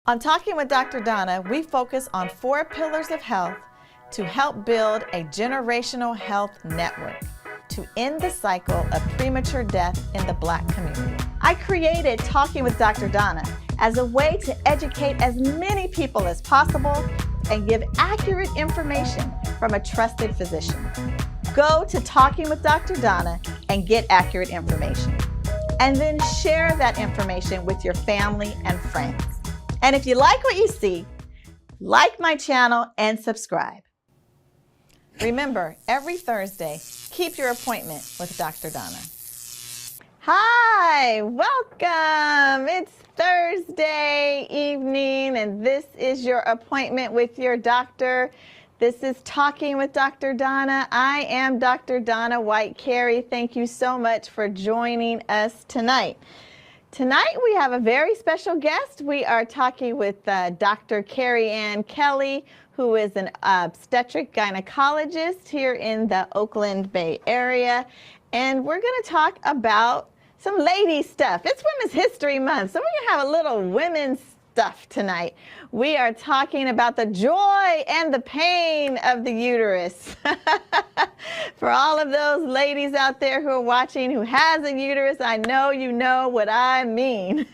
On Talking with Dr. Donna, we focus on 4 pillars of health to help build a generational health network to end the cycle of premature death in the Black community. I created Talking with Dr. Donna as a way to educate as many people as possible and give accurate information from a trusted physician. Go to Talking with Dr. Donna and get accurate information. And then share that information with your family and friends. And if you like what you see, like my channel and subscribe. Remember, every Thursday, keep your appointment with Dr. Donna. Hi, welcome. It's Thursday evening, and this is your appointment with your doctor. This is Talking with Dr. Donna. I am Dr. Donna White Carey. Thank you so much for joining us tonight. Tonight we have a very special guest. We are talking with Dr. Carey Kelly, who is an obstetric gynecologist here in the Oakland Bay area. And we're going to talk about some lady stuff. It's Women's History Month, so we're going to have a little women's stuff tonight. We are talking about the joy and the pain of the uterus. For all of those ladies out there who are watching who has a uterus, I know you know what I mean.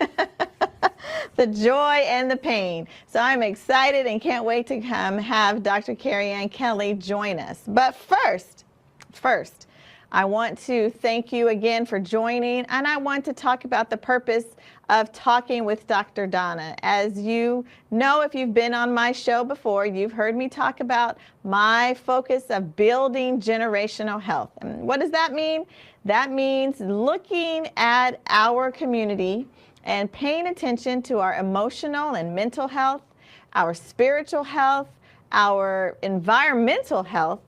The joy and the pain. So I'm excited and can't wait to have Dr. Carey Kelly join us. But first, I want to thank you again for joining, and I want to talk about the purpose of Talking with Dr. Donna. As you know, if you've been on my show before, you've heard me talk about my focus of building generational health. And what does that mean? That means looking at our community and paying attention to our emotional and mental health, our spiritual health, our environmental health,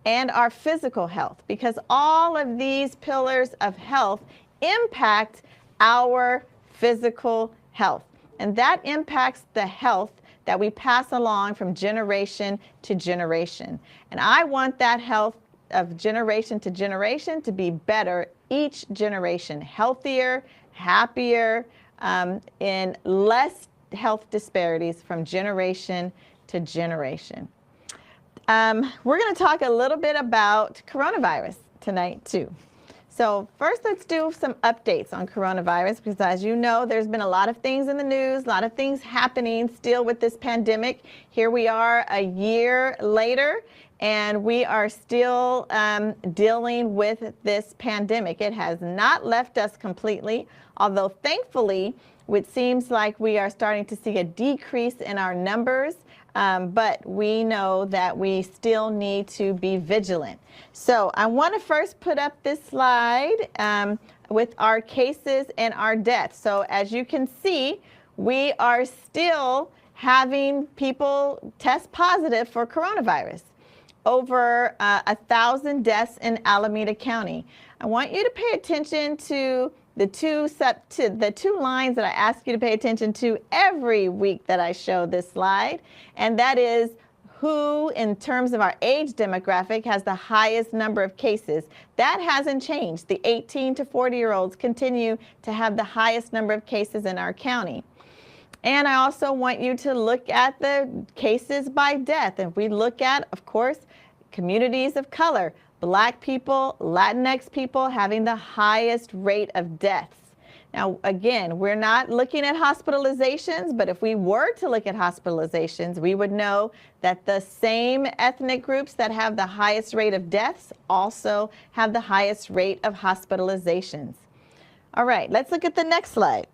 and our physical health, because all of these pillars of health impact our physical health. And that impacts the health that we pass along from generation to generation. And I want that health of generation to generation to be better each generation, healthier, happier, in less health disparities from generation to generation. We're going to talk a little bit about coronavirus tonight too. So first, let's do some updates on coronavirus, because as you know, there's been a lot of things in the news, a lot of things happening still with this pandemic. Here we are a year later, and we are still dealing with this pandemic. It has not left us completely, although thankfully, it seems like we are starting to see a decrease in our numbers. But we know that we still need to be vigilant. So I want to first put up this slide with our cases and our deaths. So as you can see, we are still having people test positive for coronavirus. Over 1,000 deaths in Alameda County. I want you to pay attention to the two lines that I ask you to pay attention to every week that I show this slide, and that is who, in terms of our age demographic, has the highest number of cases. That hasn't changed. The 18 to 40-year-olds continue to have the highest number of cases in our county. And I also want you to look at the cases by death. And we look at, of course, communities of color, Black people, Latinx people having the highest rate of deaths. Now, again, we're not looking at hospitalizations, but if we were to look at hospitalizations, we would know that the same ethnic groups that have the highest rate of deaths also have the highest rate of hospitalizations. All right, let's look at the next slide.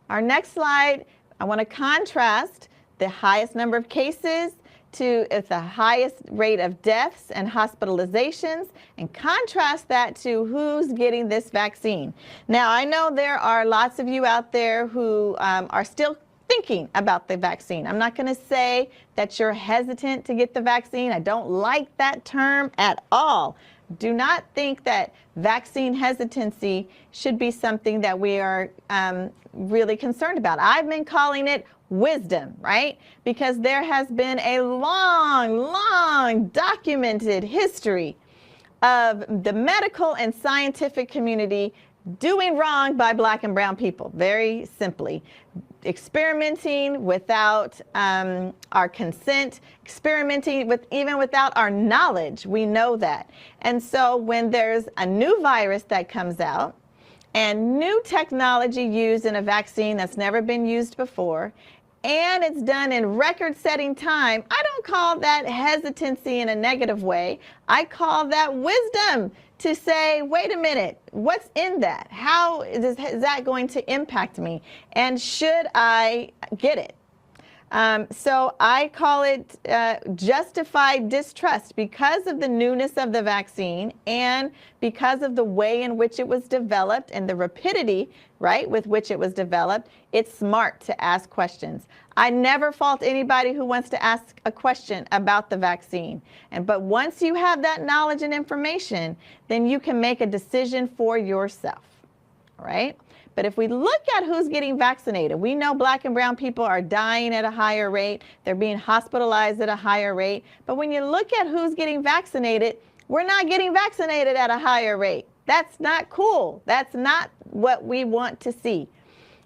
Our next slide, I want to contrast the highest number of cases to the highest rate of deaths and hospitalizations, and contrast that to who's getting this vaccine. Now, I know there are lots of you out there who are still thinking about the vaccine. I'm not going to say that you're hesitant to get the vaccine. I don't like that term at all. Do not think that vaccine hesitancy should be something that we are really concerned about. I've been calling it wisdom, right? Because there has been a long documented history of the medical and scientific community doing wrong by black and brown people, very simply. Experimenting without our consent, experimenting even without our knowledge. We know that. And so when there's a new virus that comes out and new technology used in a vaccine that's never been used before, and it's done in record-setting time, I don't call that hesitancy in a negative way. I call that wisdom to say, wait a minute, what's in that? How is that going to impact me? And should I get it? So I call it justified distrust because of the newness of the vaccine and because of the way in which it was developed and the rapidity, right, with which it was developed. It's smart to ask questions. I never fault anybody who wants to ask a question about the vaccine. But once you have that knowledge and information, then you can make a decision for yourself, right? But if we look at who's getting vaccinated, we know black and brown people are dying at a higher rate. They're being hospitalized at a higher rate. But when you look at who's getting vaccinated, we're not getting vaccinated at a higher rate. That's not cool. That's not what we want to see.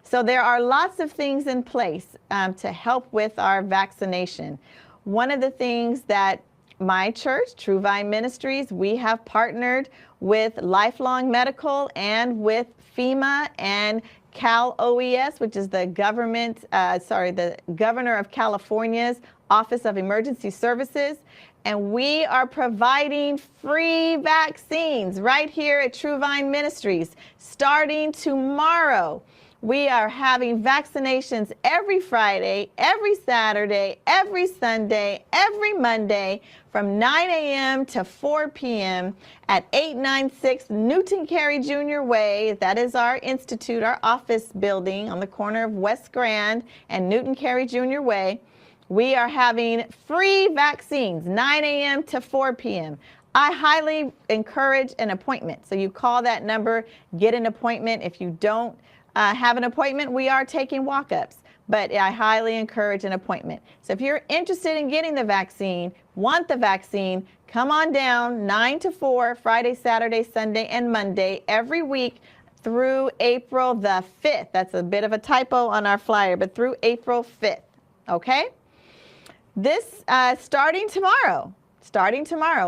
So there are lots of things in place to help with our vaccination. One of the things that my church, True Vine Ministries, we have partnered with Lifelong Medical and with FEMA and Cal OES, which is the the Governor of California's Office of Emergency Services. And we are providing free vaccines right here at True Vine Ministries starting tomorrow. We are having vaccinations every Friday, every Saturday, every Sunday, every Monday from 9 a.m. to 4 p.m. at 896 Newton Carey Jr. Way. That is our institute, our office building on the corner of West Grand and Newton Carey Jr. Way. We are having free vaccines, 9 a.m. to 4 p.m. I highly encourage an appointment. So you call that number, get an appointment. If you don't have an appointment, we are taking walk-ups, but I highly encourage an appointment. So if you're interested in getting the vaccine, want the vaccine, come on down 9 to 4, Friday, Saturday, Sunday, and Monday every week through April the 5th. That's a bit of a typo on our flyer, but through April 5th, okay? This starting tomorrow.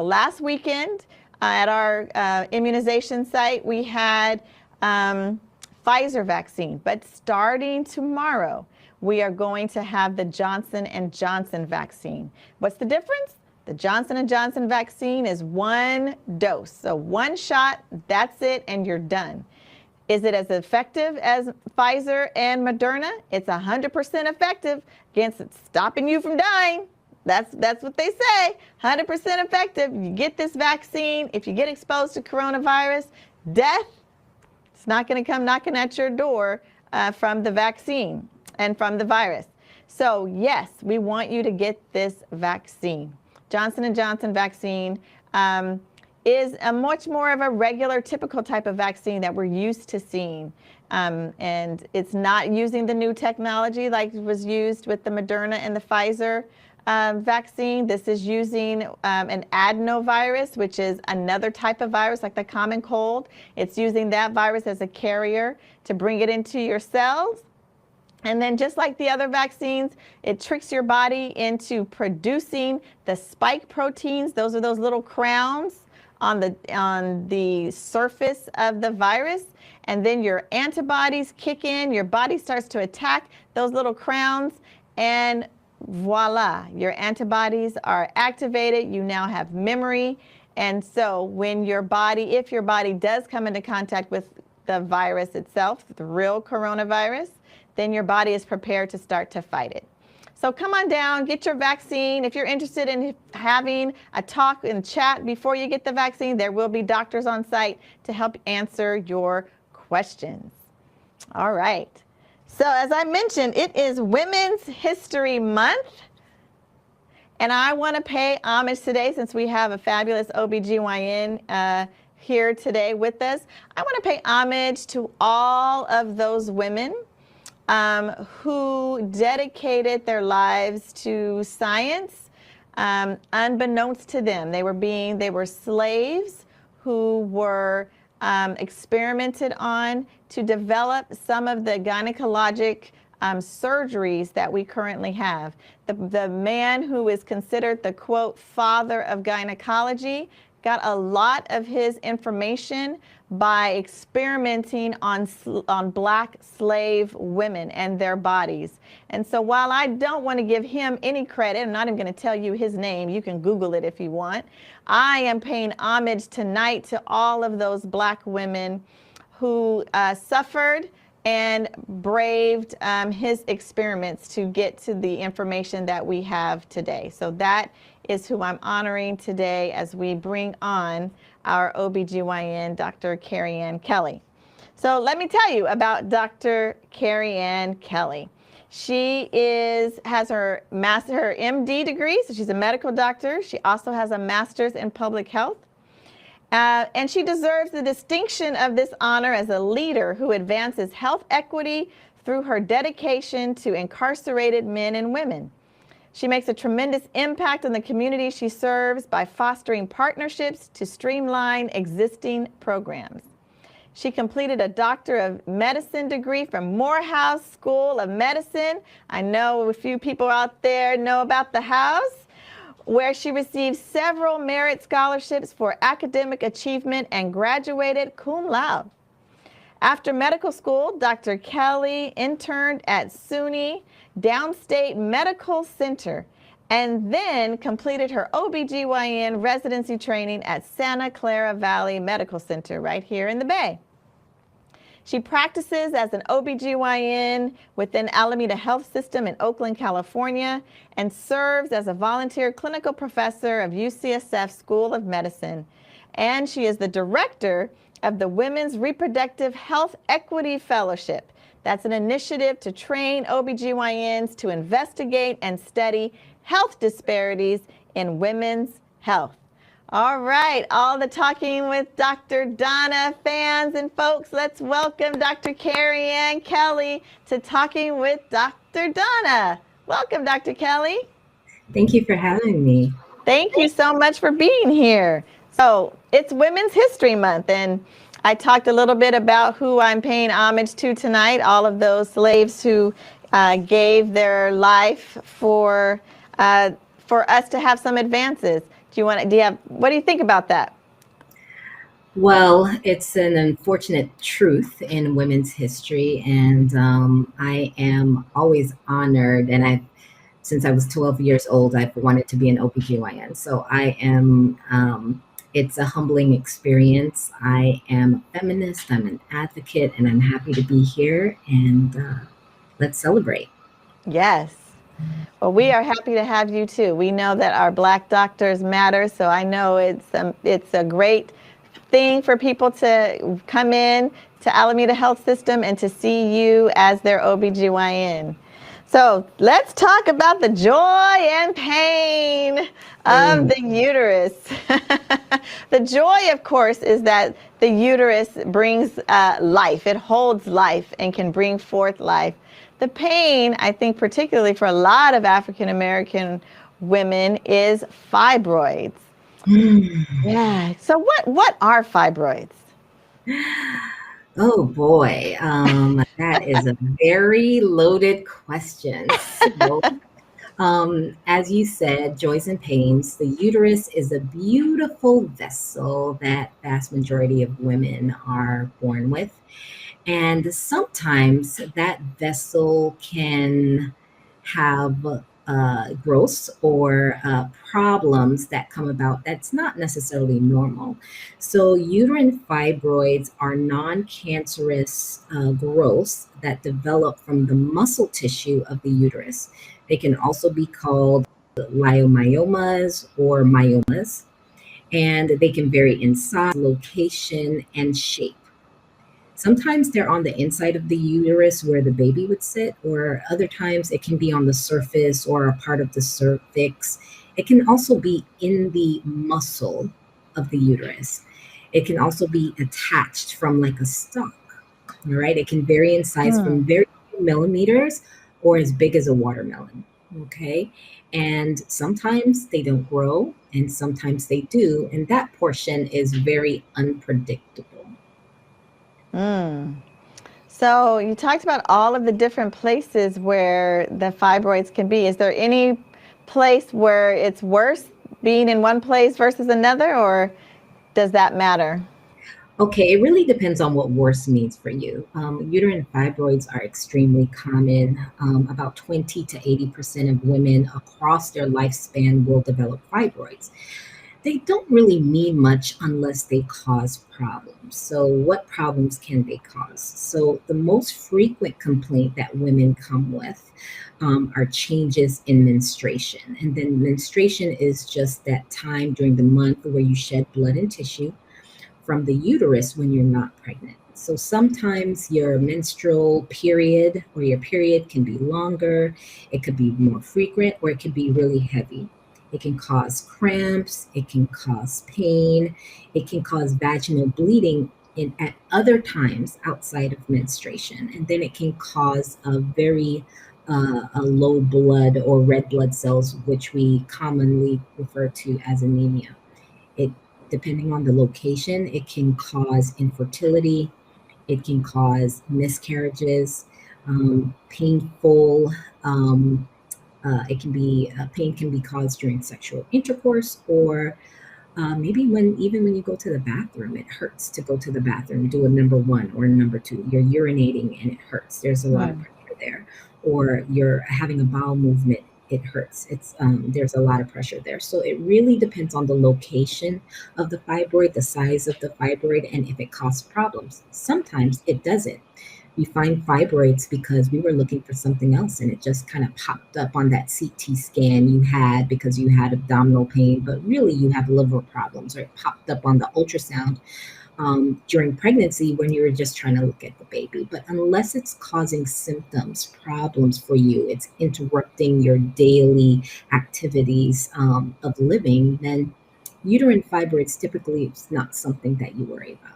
Last weekend at our immunization site, we had Pfizer vaccine, but starting tomorrow, we are going to have the Johnson & Johnson vaccine. What's the difference? The Johnson & Johnson vaccine is one dose. So one shot, that's it, and you're done. Is it as effective as Pfizer and Moderna? It's 100% effective against stopping you from dying. That's what they say, 100% effective. You get this vaccine, if you get exposed to coronavirus, death, it's not going to come knocking at your door from the vaccine and from the virus. So yes, we want you to get this vaccine. Johnson & Johnson vaccine is a much more of a regular, typical type of vaccine that we're used to seeing. And it's not using the new technology like was used with the Moderna and the Pfizer vaccine. This is using an adenovirus, which is another type of virus like the common cold. It's using that virus as a carrier to bring it into your cells. And then just like the other vaccines, it tricks your body into producing the spike proteins. Those are those little crowns on the surface of the virus. And then your antibodies kick in, your body starts to attack those little crowns, and voila, your antibodies are activated. You now have memory. And so when if your body does come into contact with the virus itself, the real coronavirus, then your body is prepared to start to fight it. So come on down, get your vaccine. If you're interested in having a talk and chat before you get the vaccine, there will be doctors on site to help answer your questions. All right. So as I mentioned, it is Women's History Month, and I want to pay homage today since we have a fabulous OBGYN here today with us. I want to pay homage to all of those women who dedicated their lives to science unbeknownst to them. They were slaves who were experimented on to develop some of the gynecologic surgeries that we currently have. The man who is considered the, quote, father of gynecology got a lot of his information by experimenting on black slave women and their bodies. And so while I don't want to give him any credit, I'm not even going to tell you his name, you can Google it if you want, I am paying homage tonight to all of those black women who suffered and braved his experiments to get to the information that we have today. So that is who I'm honoring today as we bring on our OBGYN, Dr. Carey Kelly. So let me tell you about Dr. Carey Kelly. She has her MD degree, so she's a medical doctor. She also has a master's in public health. And she deserves the distinction of this honor as a leader who advances health equity through her dedication to incarcerated men and women. She makes a tremendous impact on the community she serves by fostering partnerships to streamline existing programs. She completed a Doctor of Medicine degree from Morehouse School of Medicine. I know a few people out there know about the house, where she received several merit scholarships for academic achievement and graduated cum laude. After medical school, Dr. Kelly interned at SUNY Downstate Medical Center and then completed her OBGYN residency training at Santa Clara Valley Medical Center right here in the Bay. She practices as an OBGYN within Alameda Health System in Oakland, California, and serves as a volunteer clinical professor of UCSF School of Medicine. And she is the director of the Women's Reproductive Health Equity Fellowship. That's an initiative to train OBGYNs to investigate and study health disparities in women's health. All right, all the talking with Dr. Donna fans and folks, let's welcome Dr. Carey Kelly to Talking with Dr. Donna. Welcome, Dr. Kelly. Thank you for having me. Thank you so much for being here. So it's Women's History Month, and I talked a little bit about who I'm paying homage to tonight, all of those slaves who gave their life for us to have some advances. What do you think about that? Well, it's an unfortunate truth in women's history, and I am always honored, and since I was 12 years old, I've wanted to be an OBGYN. So I am, it's a humbling experience. I am a feminist, I'm an advocate, and I'm happy to be here, and let's celebrate. Yes. Well, we are happy to have you too. We know that our Black doctors matter, so I know it's a great thing for people to come in to Alameda Health System and to see you as their OBGYN. So let's talk about the joy and pain of the uterus. The joy, of course, is that the uterus brings life. It holds life and can bring forth life. The pain, I think, particularly for a lot of African American women, is fibroids. Yeah. So what are fibroids? Oh boy, that is a very loaded question. So, as you said, joys and pains, the uterus is a beautiful vessel that vast majority of women are born with. And sometimes that vessel can have growths or problems that come about that's not necessarily normal. So uterine fibroids are non-cancerous growths that develop from the muscle tissue of the uterus. They can also be called leiomyomas or myomas, and they can vary in size, location, and shape. Sometimes they're on the inside of the uterus where the baby would sit, or other times it can be on the surface or a part of the cervix. It can also be in the muscle of the uterus. It can also be attached from like a stalk, all right? It can vary in size from very few millimeters or as big as a watermelon, okay? And sometimes they don't grow and sometimes they do, and that portion is very unpredictable. So you talked about all of the different places where the fibroids can be. Is there any place where it's worse being in one place versus another, or does that matter? Okay, it really depends on what worse means for you. Uterine fibroids are extremely common. About 20 to 80% of women across their lifespan will develop fibroids. They don't really mean much unless they cause problems. So, what problems can they cause? So, the most frequent complaint that women come with are changes in menstruation. And then, menstruation is just that time during the month where you shed blood and tissue from the uterus when you're not pregnant. So sometimes your menstrual period or your period can be longer, it could be more frequent, or it could be really heavy. It can cause cramps, it can cause pain, it can cause vaginal bleeding at other times outside of menstruation. And then it can cause a low blood or red blood cells, which we commonly refer to as anemia. It, depending on the location, it can cause infertility, it can cause miscarriages, painful. It can be pain can be caused during sexual intercourse, or maybe when you go to the bathroom, it hurts to go to the bathroom. Do a number one or number two. You're urinating and it hurts. There's a lot of pressure there, or you're having a bowel movement. It hurts. There's a lot of pressure there. So it really depends on the location of the fibroid, the size of the fibroid, and if it causes problems. Sometimes it doesn't. We find fibroids because we were looking for something else and it just kind of popped up on that CT scan you had because you had abdominal pain, but really you have liver problems, or it popped up on the ultrasound during pregnancy when you were just trying to look at the baby. But unless it's causing symptoms, problems for you, it's interrupting your daily activities of living, then uterine fibroids typically is not something that you worry about.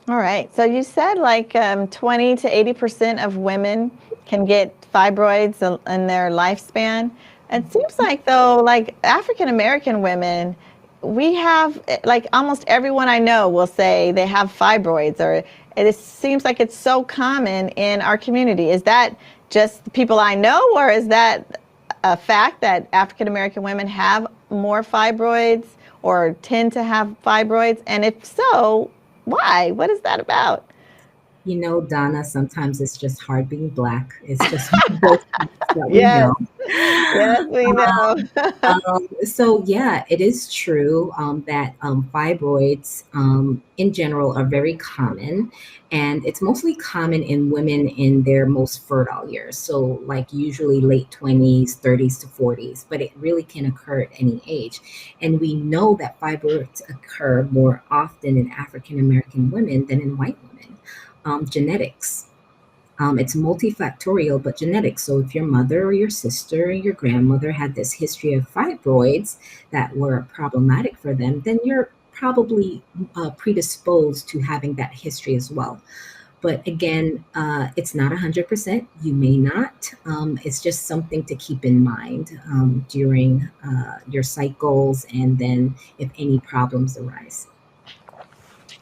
All right. So you said like 20 to 80% of women can get fibroids in their lifespan. It seems like though, like African American women, we have like almost everyone I know will say they have fibroids, or it seems like it's so common in our community. Is that just the people I know, or is that a fact that African American women have more fibroids or tend to have fibroids? And if so, why? What is that about? You know, Donna, sometimes it's just hard being Black. It's just one of those things that we Yes, know. yes, we know. So yeah, it is true that fibroids in general are very common, and it's mostly common in women in their most fertile years. So like usually late 20s, 30s to 40s, but it really can occur at any age. And we know that fibroids occur more often in African American women than in white women. Genetics. It's multifactorial, but genetics. So if your mother or your sister or your grandmother had this history of fibroids that were problematic for them, then you're probably predisposed to having that history as well. But again, it's not 100%. You may not. It's just something to keep in mind during your cycles, and then if any problems arise.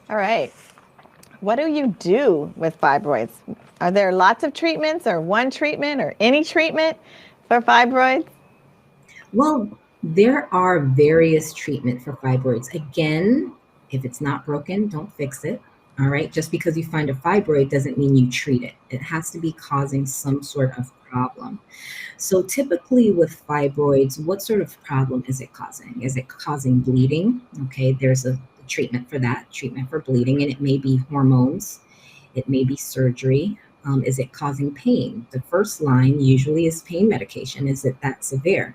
All right. What do you do with fibroids? Are there lots of treatments, or one treatment, or any treatment for fibroids? Well, there are various treatment for fibroids. Again, if it's not broken, don't fix it. All right. Just because you find a fibroid doesn't mean you treat it. It has to be causing some sort of problem. So typically with fibroids, what sort of problem is it causing? Is it causing bleeding? Okay, there's a treatment for that, treatment for bleeding, and it may be hormones, it may be surgery. Is it causing pain? The first line usually is pain medication. Is it that severe?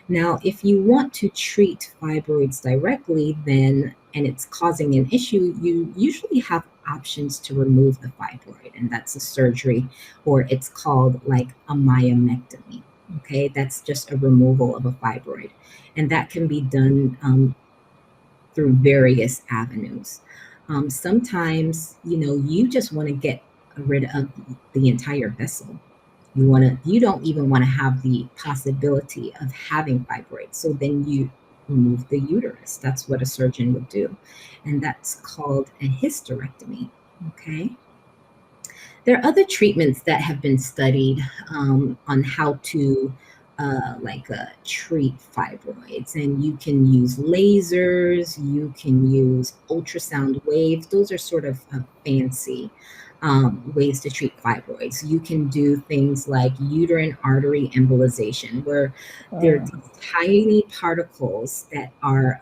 Now, if you want to treat fibroids directly, then and it's causing an issue, you usually have options to remove the fibroid, and that's a surgery, or it's called like a myomectomy. Okay, that's just a removal of a fibroid, and that can be done through various avenues. Sometimes, you just want to get rid of the entire vessel. You don't even want to have the possibility of having fibroids. So then you remove the uterus. That's what a surgeon would do. And that's called a hysterectomy. Okay. There are other treatments that have been studied on how to treat fibroids, and you can use lasers, you can use ultrasound waves. Those are sort of fancy ways to treat fibroids. You can do things like uterine artery embolization, where there are these tiny particles that are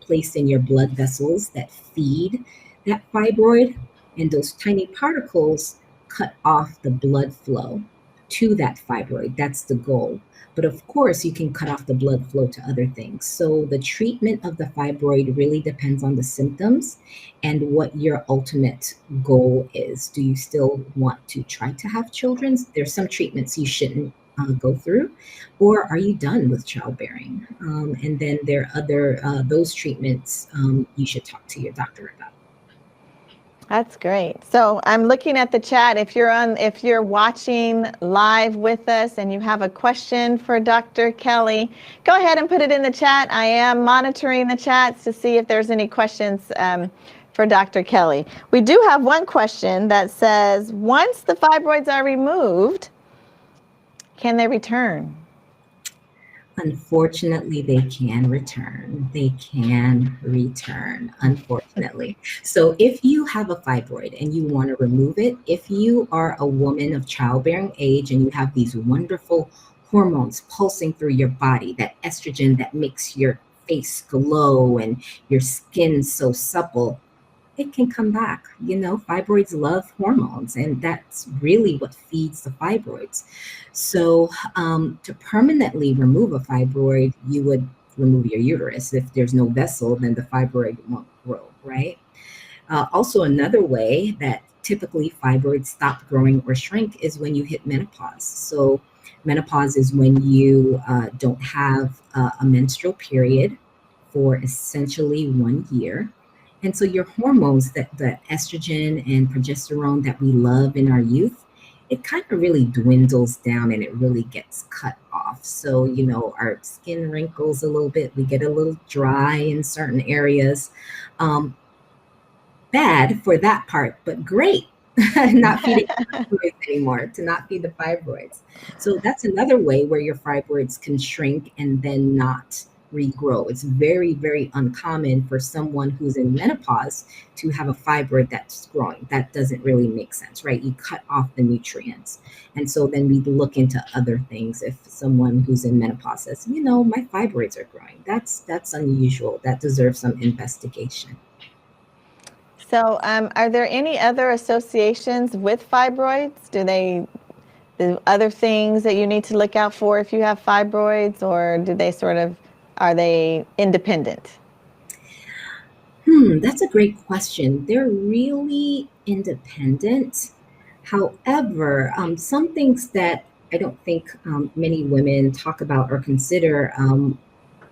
placed in your blood vessels that feed that fibroid, and those tiny particles cut off the blood flow to that fibroid. That's the goal. But of course, you can cut off the blood flow to other things. So the treatment of the fibroid really depends on the symptoms and what your ultimate goal is. Do you still want to try to have children? There's some treatments you shouldn't go through, or are you done with childbearing? And then there are other those treatments you should talk to your doctor about. That's great. So I'm looking at the chat. If you're watching live with us and you have a question for Dr. Kelly, go ahead and put it in the chat. I am monitoring the chats to see if there's any questions for Dr. Kelly. We do have one question that says, once the fibroids are removed, can they return? Unfortunately, they can return. They can return, unfortunately. So if you have a fibroid and you want to remove it, if you are a woman of childbearing age and you have these wonderful hormones pulsing through your body, that estrogen that makes your face glow and your skin so supple, it can come back. Fibroids love hormones, and that's really what feeds the fibroids. So to permanently remove a fibroid, you would remove your uterus. If there's no vessel, then the fibroid won't grow, right? Also, another way that typically fibroids stop growing or shrink is when you hit menopause. So menopause is when you don't have a menstrual period for essentially 1 year. And so your hormones, that the estrogen and progesterone that we love in our youth, it kind of really dwindles down and it really gets cut off. So, our skin wrinkles a little bit, we get a little dry in certain areas. Bad for that part, but great. Not feeding fibroids anymore, to not feed the fibroids. So that's another way where your fibroids can shrink and then not regrow. It's very, very uncommon for someone who's in menopause to have a fibroid that's growing. That doesn't really make sense, right? You cut off the nutrients. And so then we look into other things. If someone who's in menopause says, my fibroids are growing, that's unusual. That deserves some investigation. So are there any other associations with fibroids? The other things that you need to look out for if you have fibroids, or are they independent? That's a great question. They're really independent. However, some things that I don't think many women talk about or consider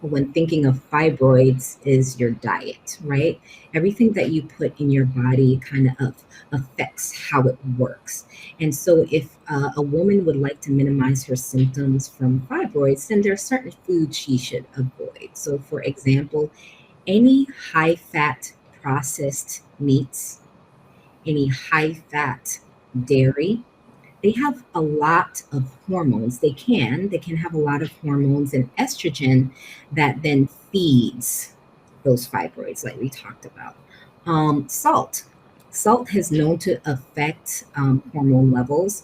when thinking of fibroids is your diet, right? Everything that you put in your body kind of affects how it works. And so if a woman would like to minimize her symptoms from fibroids, then there are certain foods she should avoid. So for example, any high-fat processed meats, any high-fat dairy, they have a lot of hormones. They can have a lot of hormones and estrogen that then feeds those fibroids, like we talked about. Salt has known to affect hormone levels.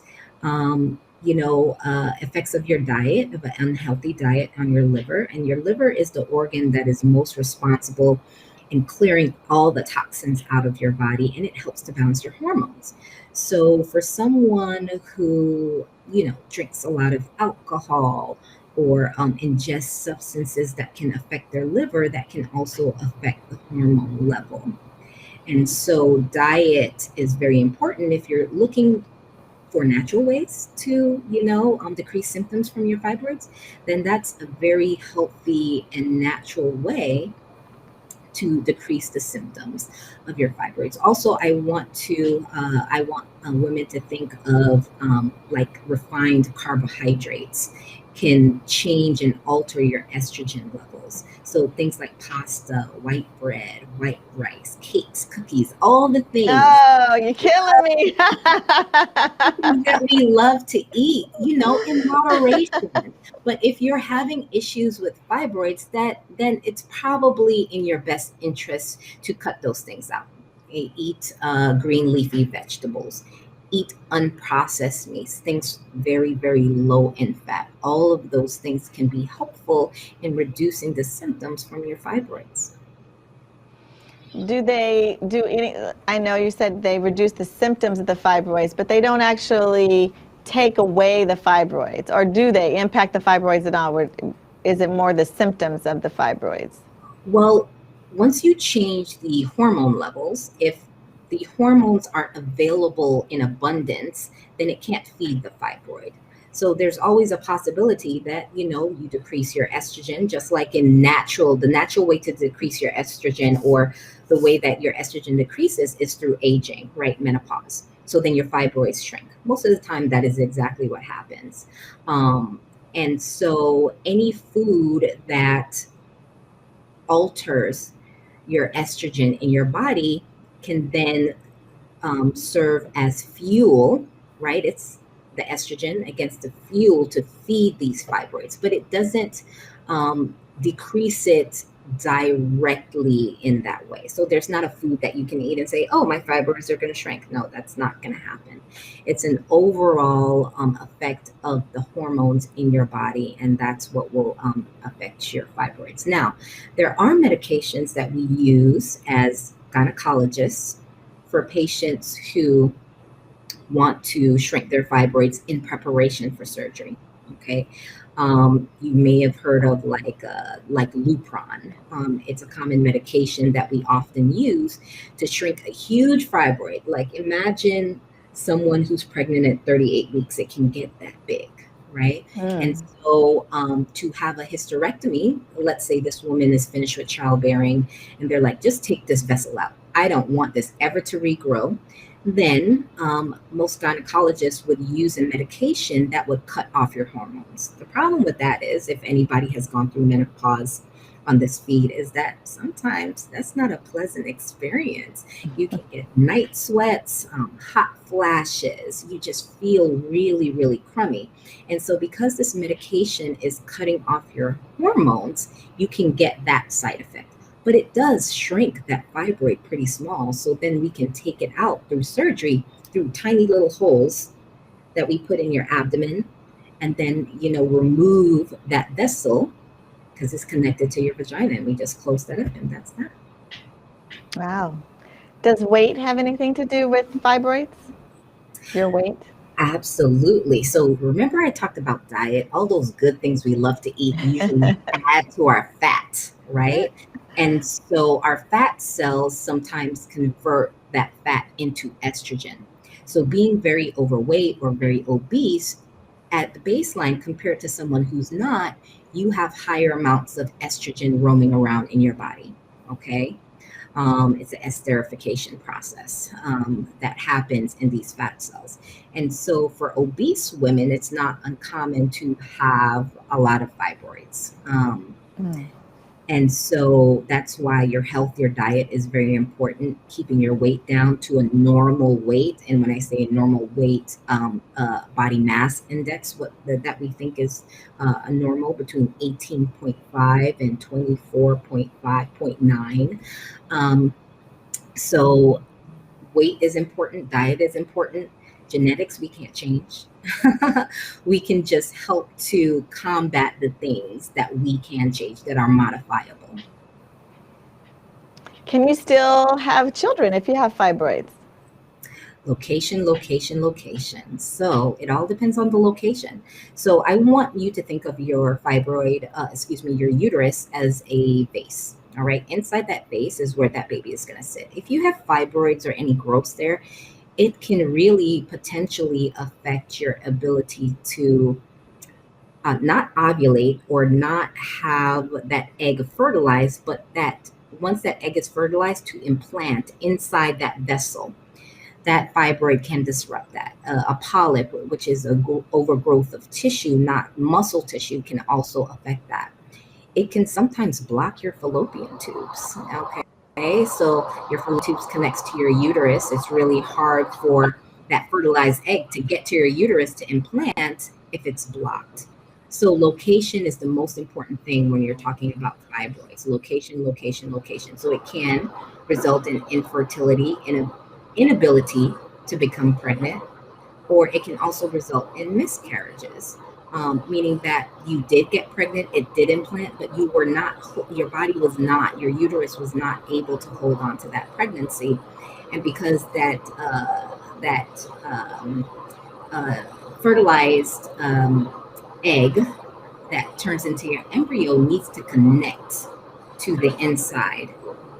Effects of your diet, of an unhealthy diet on your liver. And your liver is the organ that is most responsible in clearing all the toxins out of your body, and it helps to balance your hormones. So for someone who, drinks a lot of alcohol or ingests substances that can affect their liver, that can also affect the hormone level. And so diet is very important if you're looking for natural ways to, decrease symptoms from your fibroids. Then that's a very healthy and natural way to decrease the symptoms of your fibroids. Also, I want women to think of like refined carbohydrates can change and alter your estrogen levels. So things like pasta, white bread, white rice, cakes, cookies, all the things Oh, you're killing me. that we love to eat, in moderation. But if you're having issues with fibroids, then it's probably in your best interest to cut those things out. Eat green leafy vegetables. Eat unprocessed meats, things very, very low in fat. All of those things can be helpful in reducing the symptoms from your fibroids. Do they do any, I know you said they reduce the symptoms of the fibroids, but they don't actually take away the fibroids, or do they impact the fibroids at all? Or is it more the symptoms of the fibroids? Well, once you change the hormone levels, if the hormones aren't available in abundance, then it can't feed the fibroid. So there's always a possibility that, you decrease your estrogen, just like the natural way to decrease your estrogen, or the way that your estrogen decreases is through aging, right? Menopause. So then your fibroids shrink. Most of the time, that is exactly what happens. And so any food that alters your estrogen in your body can then serve as fuel, right? It's the estrogen against the fuel to feed these fibroids, but it doesn't decrease it directly in that way. So there's not a food that you can eat and say, oh, my fibroids are going to shrink. No, that's not going to happen. It's an overall effect of the hormones in your body, and that's what will affect your fibroids. Now, there are medications that we use as gynecologists for patients who want to shrink their fibroids in preparation for surgery. Okay. You may have heard of like Lupron. It's a common medication that we often use to shrink a huge fibroid. Like imagine someone who's pregnant at 38 weeks, it can get that big, right? And so to have a hysterectomy, let's say this woman is finished with childbearing and they're like, just take this vessel out. I don't want this ever to regrow. Then most gynecologists would use a medication that would cut off your hormones. The problem with that is, if anybody has gone through menopause on this feed, is that sometimes that's not a pleasant experience. You can get night sweats, hot flashes. You just feel really, really crummy. And so because this medication is cutting off your hormones, you can get that side effect. But it does shrink that fibroid pretty small. So then we can take it out through surgery, through tiny little holes that we put in your abdomen, and then, remove that vessel because it's connected to your vagina, and we just close that up, and that's that. Wow. Does weight have anything to do with fibroids? Your weight? Absolutely. So remember I talked about diet, all those good things we love to eat usually add to our fat, right? And so our fat cells sometimes convert that fat into estrogen. So being very overweight or very obese at the baseline compared to someone who's not, you have higher amounts of estrogen roaming around in your body, okay? It's an esterification process that happens in these fat cells. And so for obese women, it's not uncommon to have a lot of fibroids. And so that's why your healthier diet is very important, keeping your weight down to a normal weight. And when I say normal weight, body mass index, that we think is a normal between 18.5 and 24.5.9. So weight is important, diet is important, genetics we can't change. We can just help to combat the things that we can change that are modifiable. Can you still have children if you have fibroids? Location, location, location. So it all depends on the location. So I want you to think of your your uterus as a vase. All right. Inside that vase is where that baby is going to sit. If you have fibroids or any growths there, it can really potentially affect your ability to not ovulate or not have that egg fertilized, but that once that egg is fertilized, to implant inside that vessel. that fibroid can disrupt that. A polyp, which is a overgrowth of tissue, not muscle tissue, can also affect that. It can sometimes block your fallopian tubes. Okay, so your fallopian tubes connects to your uterus. It's really hard for that fertilized egg to get to your uterus to implant if it's blocked. So location is the most important thing when you're talking about fibroids. Location, location, location. So it can result in infertility and an inability to become pregnant, or it can also result in miscarriages, meaning that you did get pregnant, it did implant, but you were not, your body was not, your uterus was not able to hold on to that pregnancy. And because fertilized egg that turns into your embryo needs to connect to the inside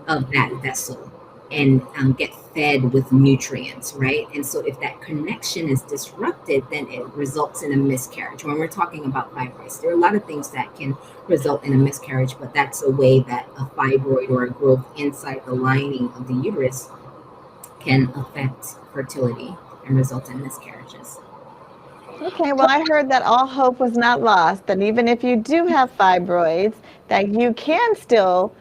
of that vessel and get fed with nutrients, right? And so if that connection is disrupted, then it results in a miscarriage. When we're talking about fibroids, there are a lot of things that can result in a miscarriage, but that's a way that a fibroid or a growth inside the lining of the uterus can affect fertility and result in miscarriages. Okay, well, I heard that all hope was not lost, that even if you do have fibroids, that you can still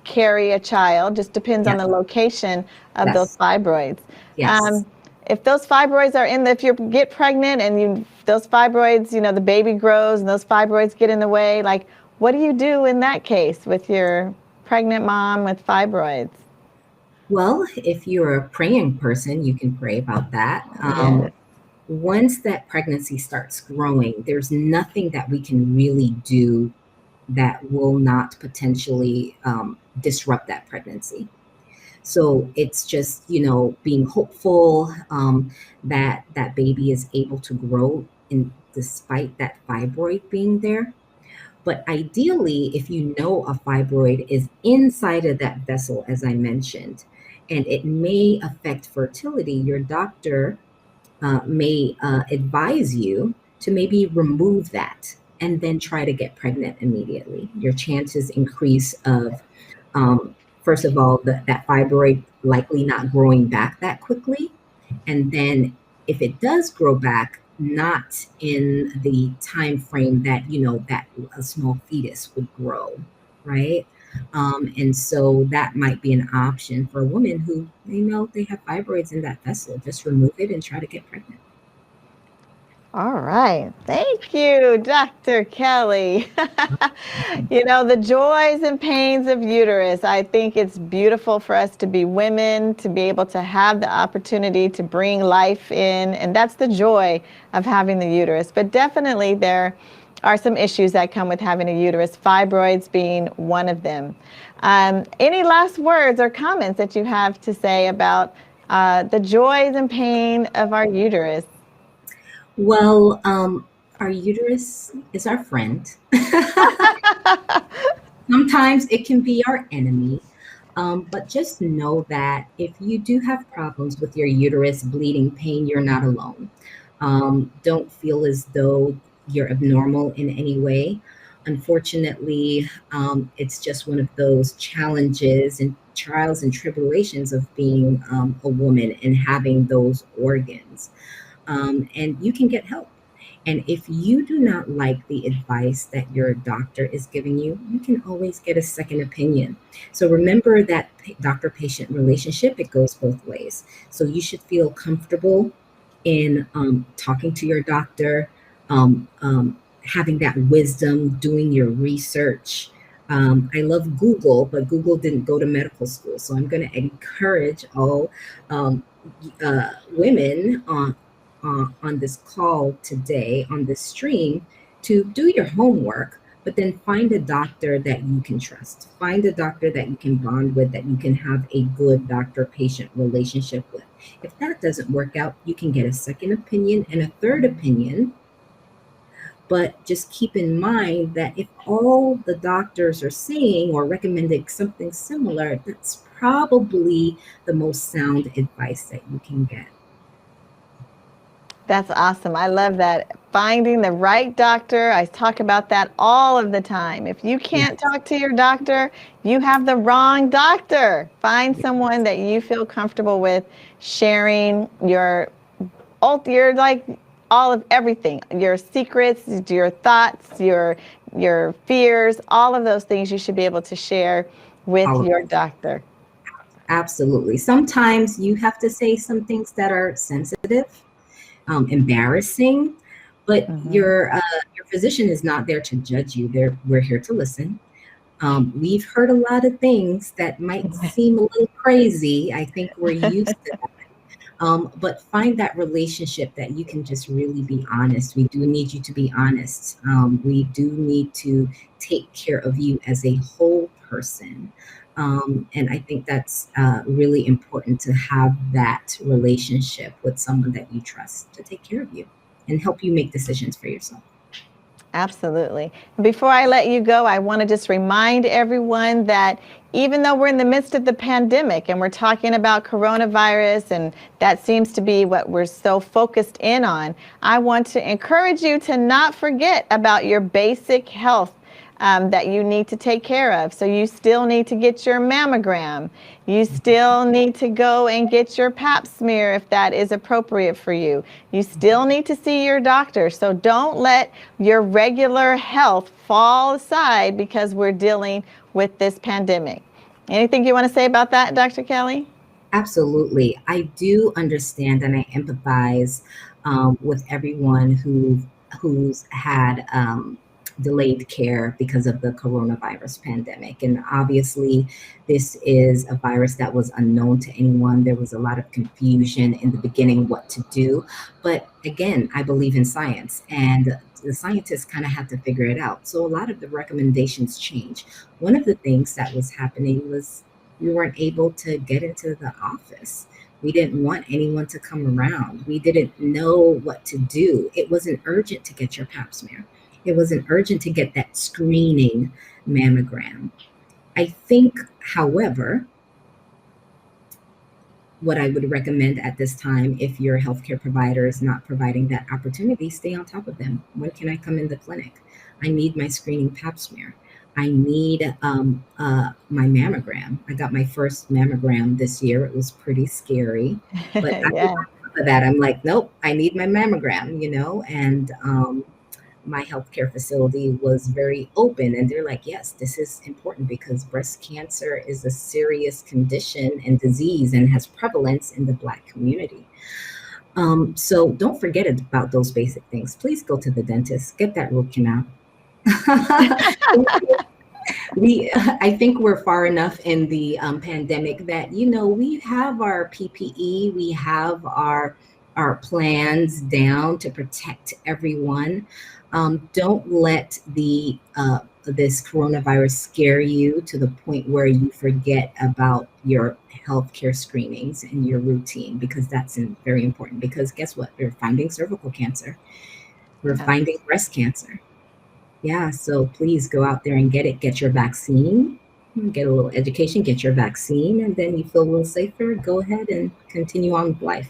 carry a child, just depends on the location of those fibroids. Yes. If those fibroids are if you get pregnant and those fibroids, the baby grows and those fibroids get in the way, like, what do you do in that case with your pregnant mom with fibroids? Well, if you're a praying person, you can pray about that. Yes. Once that pregnancy starts growing, there's nothing that we can really do that will not potentially disrupt that pregnancy. So it's just, being hopeful that that baby is able to grow despite that fibroid being there. But ideally, if you know a fibroid is inside of that vessel, as I mentioned, and it may affect fertility, your doctor may advise you to maybe remove that and then try to get pregnant immediately. Your chances increase of, first of all, that fibroid likely not growing back that quickly. And then if it does grow back, not in the time frame that, that a small fetus would grow, right? And so that might be an option for a woman who they have fibroids in that vessel. Just remove it and try to get pregnant. All right. Thank you, Dr. Kelly. The joys and pains of uterus. I think it's beautiful for us to be women, to be able to have the opportunity to bring life in. And that's the joy of having the uterus. But definitely there are some issues that come with having a uterus, fibroids being one of them. Any last words or comments that you have to say about the joys and pain of our uterus? Well, our uterus is our friend. Sometimes it can be our enemy. But just know that if you do have problems with your uterus, bleeding, pain, you're not alone. Don't feel as though you're abnormal in any way. Unfortunately, it's just one of those challenges and trials and tribulations of being a woman and having those organs. And you can get help. And if you do not like the advice that your doctor is giving you, you can always get a second opinion. So remember that doctor-patient relationship, it goes both ways. So you should feel comfortable in talking to your doctor, having that wisdom, doing your research. I love Google, but Google didn't go to medical school. So I'm going to encourage all women on this call today, on this stream, to do your homework, but then find a doctor that you can trust. Find a doctor that you can bond with, that you can have a good doctor-patient relationship with. If that doesn't work out, you can get a second opinion and a third opinion. But just keep in mind that if all the doctors are saying or recommending something similar, that's probably the most sound advice that you can get. That's awesome. I love that. finding the right doctor. I talk about that all of the time. If you can't talk to your doctor, you have the wrong doctor. Find someone that you feel comfortable with sharing your like all of everything, your secrets, your thoughts, your fears, all of those things you should be able to share with your doctor. Absolutely. Sometimes you have to say some things that are sensitive, embarrassing, but your physician is not there to judge you. We're here to listen. We've heard a lot of things that might seem a little crazy. I think we're used to that. But find that relationship that you can just really be honest. We do need you to be honest. We do need to take care of you as a whole person. And I think that's really important to have that relationship with someone that you trust to take care of you and help you make decisions for yourself. Absolutely. Before I let you go, I want to just remind everyone that even though we're in the midst of the pandemic and we're talking about coronavirus, and that seems to be what we're so focused in on, I want to encourage you to not forget about your basic health that you need to take care of. So you still need to get your mammogram. You still need to go and get your pap smear if that is appropriate for you. You still need to see your doctor. So don't let your regular health fall aside because we're dealing with this pandemic. Anything you want to say about that, Dr. Kelly? Absolutely. I do understand and I empathize with everyone who's had delayed care because of the coronavirus pandemic. And obviously, this is a virus that was unknown to anyone. There was a lot of confusion in the beginning what to do. But again, I believe in science, and the scientists kind of had to figure it out. So a lot of the recommendations change. One of the things that was happening was we weren't able to get into the office. We didn't want anyone to come around. We didn't know what to do. It wasn't urgent to get your pap smear. It wasn't urgent to get that screening mammogram. I think, however, what I would recommend at this time, if your healthcare provider is not providing that opportunity, stay on top of them. When can I come in the clinic? I need my screening pap smear. I need my mammogram. I got my first mammogram this year. It was pretty scary, but after that, I'm like, nope, I need my mammogram, and my healthcare facility was very open, and they're like, yes, this is important because breast cancer is a serious condition and disease and has prevalence in the Black community. So don't forget about those basic things. Please go to the dentist, get that root canal. I think we're far enough in the pandemic that, we have our PPE, we have our plans down to protect everyone. Don't let this coronavirus scare you to the point where you forget about your healthcare screenings and your routine, because that's very important. Because guess what? We're finding cervical cancer. We're finding breast cancer. Yeah, so please go out there and get your vaccine, get a little education, get your vaccine, and then you feel a little safer. Go ahead and continue on with life.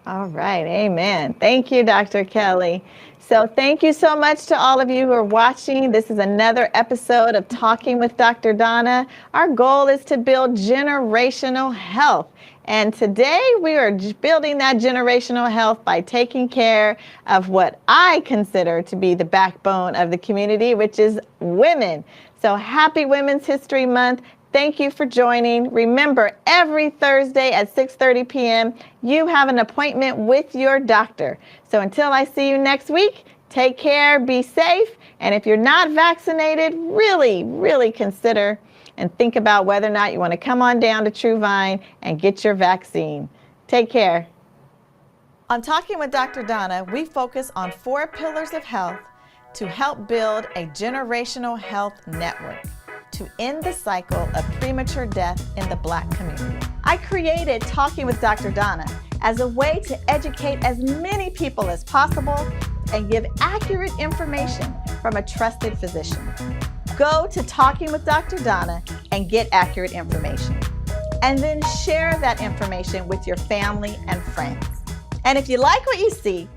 All right. Amen. Thank you, Dr. Kelly. So thank you so much to all of you who are watching. This is another episode of Talking with Dr. Donna. Our goal is to build generational health. And today we are building that generational health by taking care of what I consider to be the backbone of the community, which is women. So happy Women's History Month. Thank you for joining. Remember, every Thursday at 6:30 p.m., you have an appointment with your doctor. So until I see you next week, take care, be safe, and if you're not vaccinated, really, really consider and think about whether or not you want to come on down to TrueVine and get your vaccine. Take care. On Talking with Dr. Donna, we focus on 4 pillars of health to help build a generational health network to end the cycle of premature death in the Black community. I created Talking with Dr. Donna as a way to educate as many people as possible and give accurate information from a trusted physician. Go to Talking with Dr. Donna and get accurate information. And then share that information with your family and friends. And if you like what you see,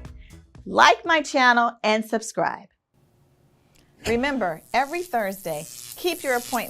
like my channel, and subscribe. Remember, every Thursday, keep your appointment